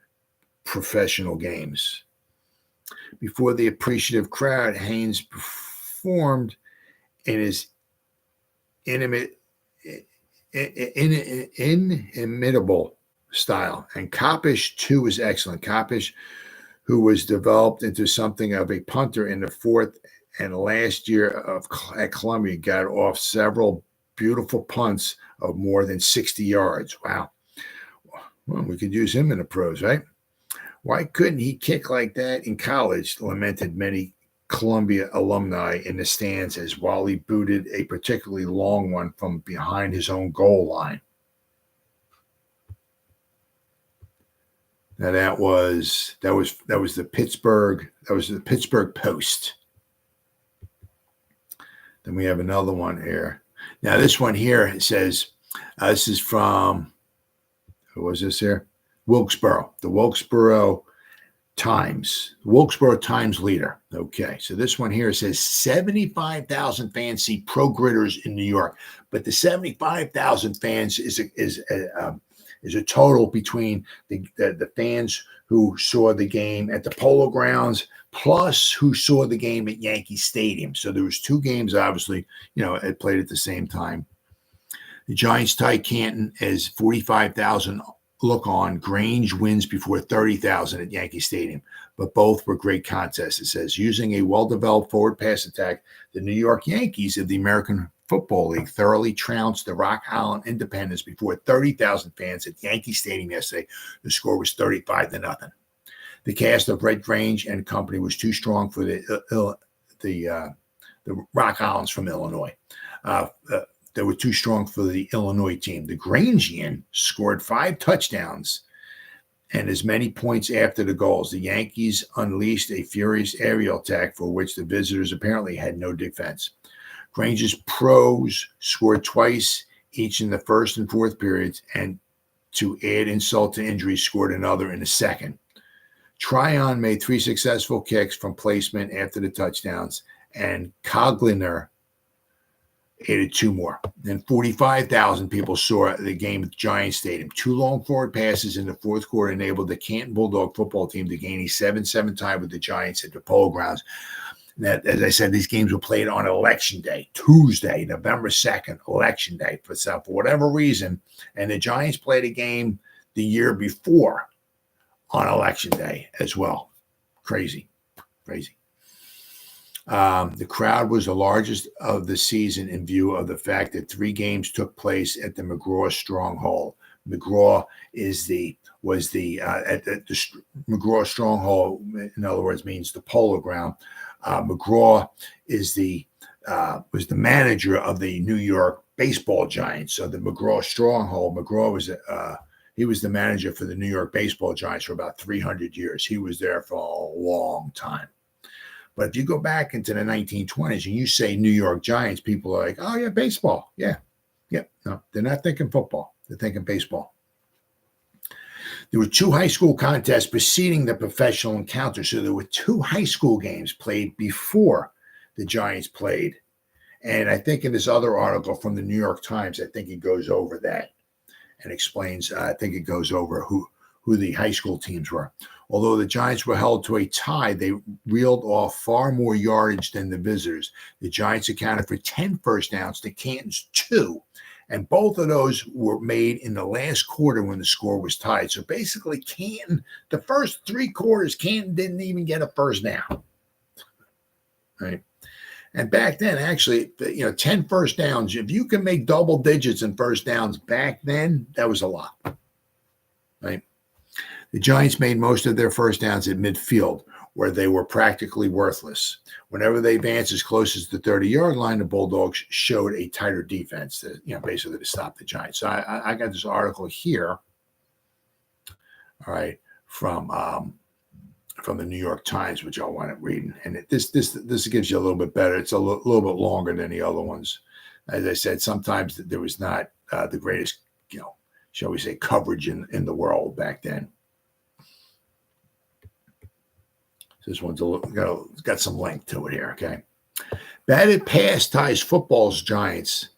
professional games. Before the appreciative crowd, Haynes performed in his inimitable style, and Kopish too was excellent. Kopish, who was developed into something of a punter in the fourth and last year at Columbia, got off several beautiful punts of more than 60 yards. Wow. Well, we could use him in the pros, right? Why couldn't he kick like that in college? Lamented many Columbia alumni in the stands as Wally booted a particularly long one from behind his own goal line. Now that was the Pittsburgh Post. Then we have another one here. Now this one here says this is from, who was this here? Wilkesboro, the Wilkesboro Times leader. Okay, so this one here says 75,000 fans see pro gridders in New York, but the 75,000 fans is a total between the fans who saw the game at the Polo Grounds plus who saw the game at Yankee Stadium. So there was 2 games, obviously, it played at the same time. The Giants tie Canton as 45,000 look on. Grange wins before 30,000 at Yankee Stadium, but both were great contests. It says, using a well-developed forward pass attack, the New York Yankees of the American Football League thoroughly trounced the Rock Island Independents before 30,000 fans at Yankee Stadium yesterday. The score was 35-0. The cast of Red Grange and company was too strong for the Rock Islands from Illinois. They were too strong for the Illinois team. The Grangian scored 5 touchdowns and as many points after the goals. The Yankees unleashed a furious aerial attack for which the visitors apparently had no defense. Grange's pros scored twice each in the first and fourth periods, and to add insult to injury, scored another in the second. Tryon made 3 successful kicks from placement after the touchdowns, and Cogliner added 2 more. Then 45,000 people saw the game at Giants Stadium. 2 long forward passes in the fourth quarter enabled the Canton Bulldog football team to gain a 7-7 tie with the Giants at the Polo Grounds. That, as I said, these games were played on Election Day, Tuesday, November 2nd, Election Day, for whatever reason. And the Giants played a game the year before on Election Day as well. Crazy. The crowd was the largest of the season in view of the fact that 3 games took place at the McGraw Stronghold. McGraw was the McGraw Stronghold, in other words, means the Polo Ground. McGraw was the manager of the New York baseball Giants. So the McGraw Stronghold, McGraw was he was the manager for the New York baseball Giants for about 300 years. He was there for a long time. But if you go back into the 1920s and you say New York Giants, people are like, oh, yeah, baseball. Yeah. No, they're not thinking football. They're thinking baseball. There were 2 high school contests preceding the professional encounter. So there were 2 high school games played before the Giants played. And I think in this other article from the New York Times, I think it goes over that and explains, I think it goes over who the high school teams were. Although the Giants were held to a tie, they reeled off far more yardage than the visitors. The Giants accounted for 10 first downs to Canton's 2. And both of those were made in the last quarter when the score was tied. So basically, Canton, the first 3 quarters, Canton didn't even get a first down. Right? And back then, actually, 10 first downs, if you can make double digits in first downs back then, that was a lot. Right? The Giants made most of their first downs at midfield, where they were practically worthless. Whenever they advanced as close as the 30-yard line, the Bulldogs showed a tighter defense to, basically to stop the Giants. So I got this article here, all right, from the New York Times, which I want to read. And this gives you a little bit better. It's a little bit longer than the other ones. As I said, sometimes there was not the greatest, shall we say, coverage in the world back then. This one's got some length to it here, okay? Batted pass ties football's Giants.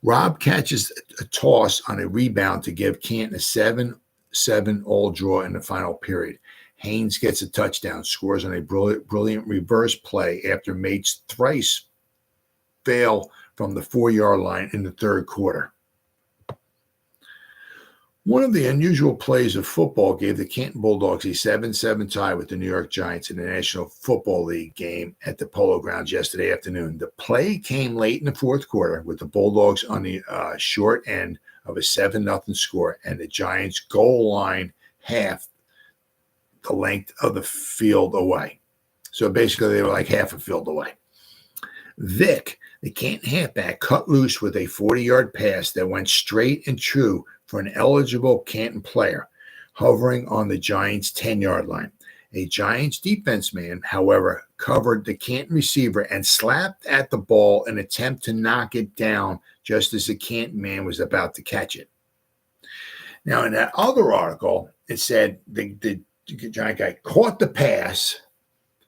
Robb catches a toss on a rebound to give Canton a 7-7 all draw in the final period. Haynes gets a touchdown, scores on a brilliant reverse play after mates thrice fail from the 4-yard line in the third quarter. One of the unusual plays of football gave the Canton Bulldogs a 7-7 tie with the New York Giants in the National Football League game at the Polo Grounds yesterday afternoon. The play came late in the fourth quarter with the Bulldogs on the short end of a 7-0 score and the Giants goal line half the length of the field away. So basically they were like half a field away. Vic, the Canton halfback, cut loose with a 40-yard pass that went straight and true for an eligible Canton player, hovering on the Giants' 10-yard line. A Giants defense man, however, covered the Canton receiver and slapped at the ball in an attempt to knock it down just as the Canton man was about to catch it. Now, in that other article, it said the Giant guy caught the pass,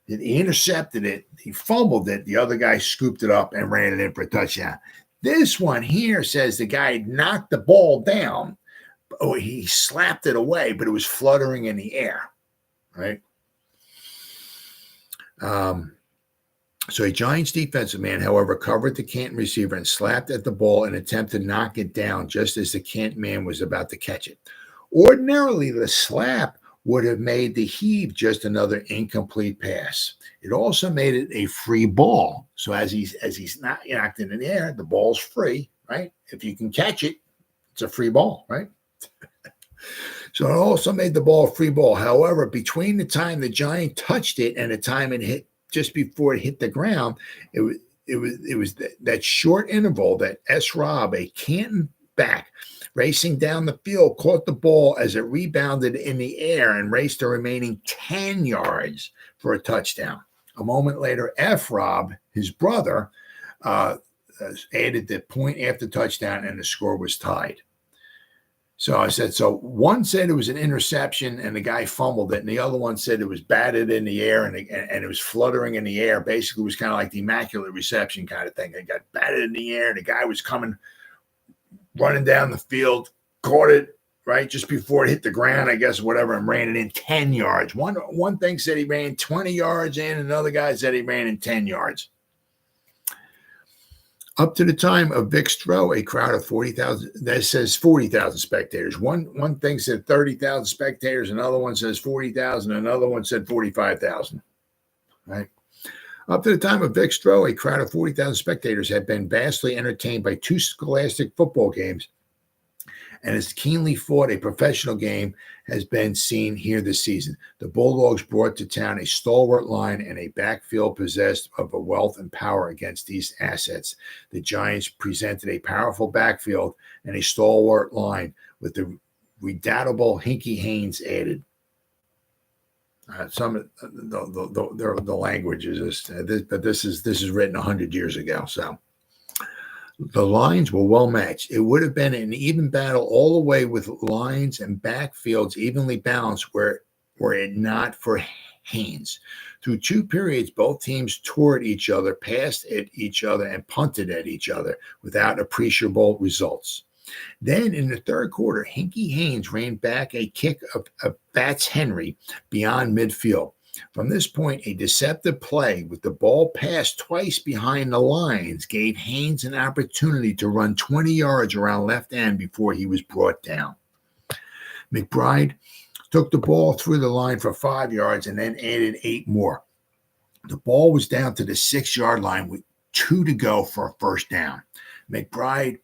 he intercepted it, he fumbled it, the other guy scooped it up and ran it in for a touchdown. This one here says the guy knocked the ball down. Oh, he slapped it away, but it was fluttering in the air, right? So a Giants defensive man, however, covered the Canton receiver and slapped at the ball in an attempt to knock it down just as the Canton man was about to catch it. Ordinarily, the slap would have made the heave just another incomplete pass. It also made it a free ball. So as he's not knocked in the air, the ball's free, right? If you can catch it, it's a free ball, right? So it also made the ball a free ball. However, between the time the Giant touched it and the time it hit, just before it hit the ground, it was that short interval that S. Rob, a Canton back, racing down the field, caught the ball as it rebounded in the air and raced the remaining 10 yards for a touchdown. A moment later, F. Rob, his brother, added the point after touchdown, and the score was tied. So I said, so one said it was an interception and the guy fumbled it, and the other one said it was batted in the air and it was fluttering in the air. Basically, it was kind of like the immaculate reception kind of thing. It got batted in the air, and the guy was running down the field, caught it right just before it hit the ground, I guess, whatever, and ran it in 10 yards. One thing said he ran 20 yards in, and another guy said he ran in 10 yards. Up to the time of Vic's throw, a crowd of 40,000, that says 40,000 spectators. One thing said 30,000 spectators, another one says 40,000, another one said 45,000. Right? Up to the time of Vic's throw, a crowd of 40,000 spectators had been vastly entertained by two scholastic football games, and as keenly fought a professional game has been seen here this season. The Bulldogs brought to town a stalwart line and a backfield possessed of a wealth and power against these assets. The Giants presented a powerful backfield and a stalwart line with the redoubtable Hinkie Haynes added. Some of the language is this, but this is written 100 years ago, so. The lines were well matched. It would have been an even battle all the way, with lines and backfields evenly balanced were it not for Haynes. Through two periods, both teams tore at each other, passed at each other, and punted at each other without appreciable results. Then in the third quarter, Hinkie Haynes ran back a kick of Bats Henry beyond midfield. From this point, a deceptive play with the ball passed twice behind the lines gave Haynes an opportunity to run 20 yards around left end before he was brought down. McBride took the ball through the line for 5 yards and then added 8 more. The ball was down to the 6-yard line with 2 to go for a first down. McBride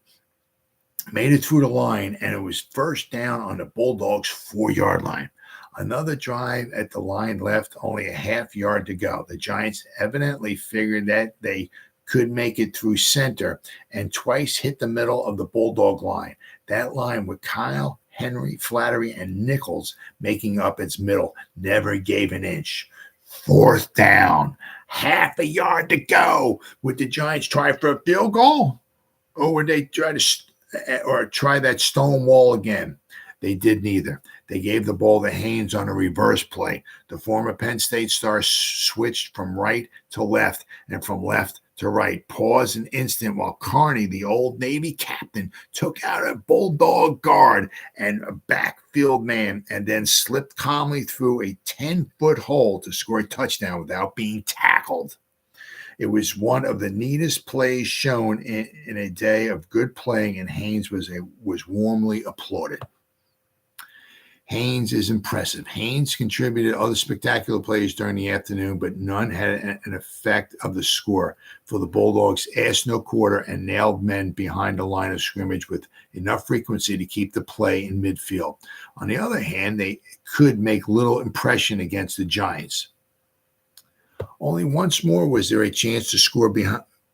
made it through the line, and it was first down on the Bulldogs' 4-yard line. Another drive at the line left only a half yard to go. The Giants evidently figured that they could make it through center and twice hit the middle of the Bulldog line. That line with Kyle, Henry, Flattery, and Nichols making up its middle never gave an inch. Fourth down, half a yard to go. Would the Giants try for a field goal, or would they try that stone wall again? They did neither. They gave the ball to Haynes on a reverse play. The former Penn State star switched from right to left and from left to right. Paused an instant while Carney, the old Navy captain, took out a Bulldog guard and a backfield man, and then slipped calmly through a 10-foot hole to score a touchdown without being tackled. It was one of the neatest plays shown in a day of good playing, and Haynes was warmly applauded. Haynes is impressive. Haynes contributed other spectacular plays during the afternoon, but none had an effect of the score, for the Bulldogs asked no quarter and nailed men behind the line of scrimmage with enough frequency to keep the play in midfield. On the other hand, they could make little impression against the Giants. Only once more was there a chance to score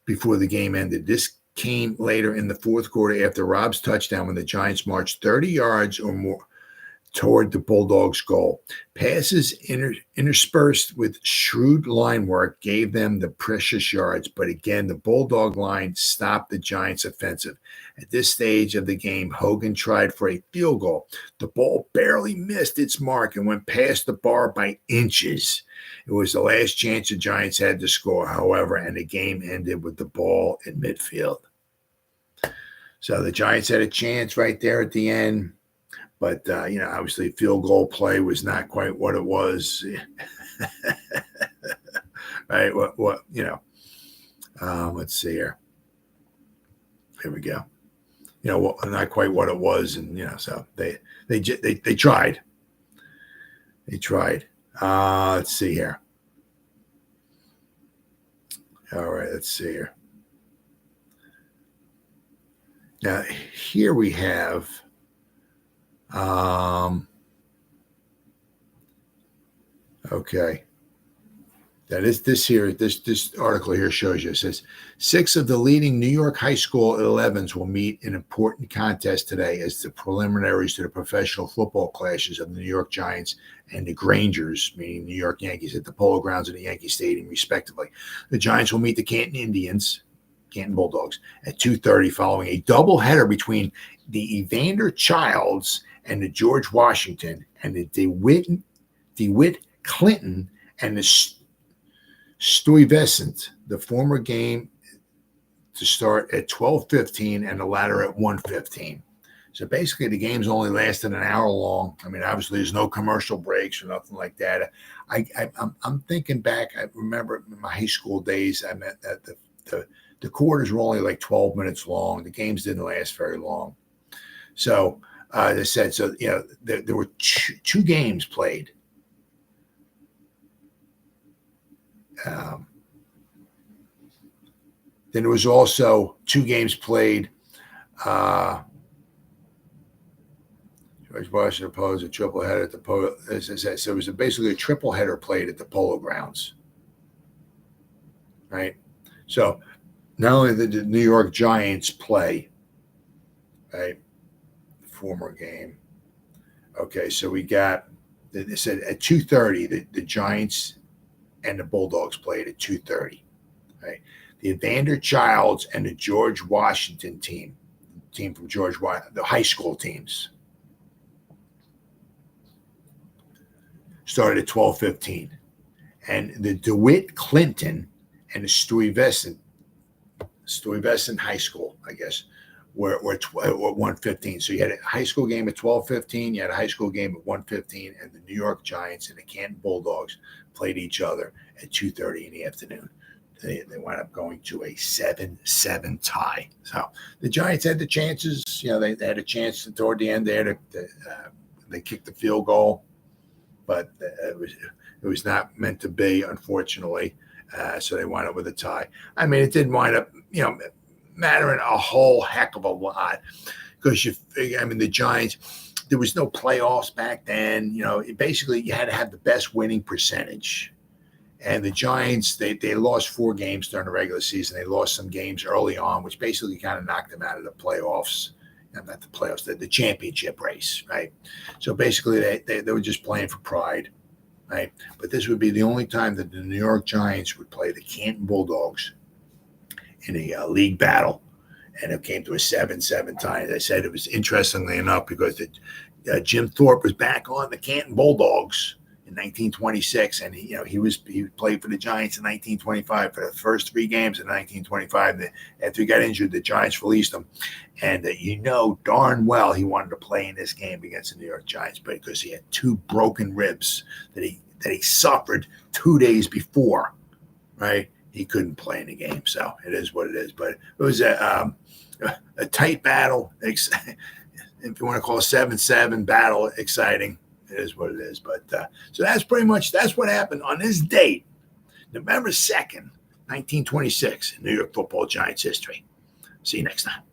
before the game ended. This came later in the fourth quarter after Rob's touchdown, when the Giants marched 30 yards or more toward the Bulldogs' goal. Passes interspersed with shrewd line work gave them the precious yards, but again, the Bulldog line stopped the Giants' offensive. At this stage of the game, Hogan tried for a field goal. The ball barely missed its mark and went past the bar by inches. It was the last chance the Giants had to score, however, and the game ended with the ball in midfield. So the Giants had a chance right there at the end. But, obviously field goal play was not quite what it was. Right? Let's see here. Here we go. Not quite what it was. And, so they tried. They tried. Let's see here. All right, let's see here. Now, here we have... Okay. That is this article here shows you. It says 6 of the leading New York high school 11s will meet in important contest today as the preliminaries to the professional football clashes of the New York Giants and the Grangers, meaning New York Yankees, at the Polo Grounds and the Yankee Stadium, respectively. The Giants will meet the Canton Bulldogs, at 2:30, following a doubleheader between the Evander Childs and the George Washington and the DeWitt Clinton and the Stuyvesant, the former game to start at 12:15 and the latter at 1:15. So basically, the game's only lasted an hour long. I mean, obviously, there's no commercial breaks or nothing like that. I'm thinking back. I remember in my high school days, I meant that the quarters were only like 12 minutes long. The games didn't last very long. So they said, there were two games played. Then there was also 2 games played. George Washington opposed a triple header at the Polo. So it was basically a triple header played at the Polo Grounds, right? So not only did the New York Giants play, right, the former game. Okay, so we got. They said at 2:30 the Giants and the Bulldogs played at 2:30. Right, the Evander Childs and the George Washington team from George Washington, the high school teams, started at 12:15, and the DeWitt Clinton and the Stuyvesant High School, I guess, were at 1:15. So you had a high school game at 12:15, you had a high school game at 1:15, and the New York Giants and the Canton Bulldogs played each other at 2:30 in the afternoon. They wound up going to a 7-7 tie. So the Giants had the chances. They had a chance toward the end there. They kicked the field goal, but it was not meant to be, unfortunately. So they wound up with a tie. I mean, it didn't wind up, mattering a whole heck of a lot because the Giants, there was no playoffs back then. Basically you had to have the best winning percentage. And the Giants, they lost 4 games during the regular season. They lost some games early on, which basically kind of knocked them out of the playoffs. Not the playoffs, the championship race, right? So basically they were just playing for pride, right? But this would be the only time that the New York Giants would play the Canton Bulldogs in a league battle. And it came to a 7-7 tie. As I said, it was interestingly enough because Jim Thorpe was back on the Canton Bulldogs in 1926, and he played for the Giants in 1925 for the first 3 games in 1925. After he got injured, the Giants released him, and darn well he wanted to play in this game against the New York Giants, but because he had 2 broken ribs that he suffered 2 days before, right? He couldn't play in the game, so it is what it is. But it was a tight battle. If you want to call a 7-7 battle exciting, it is what it is. But so that's what happened on this date, November 2nd, 1926, in New York Football Giants history. See you next time.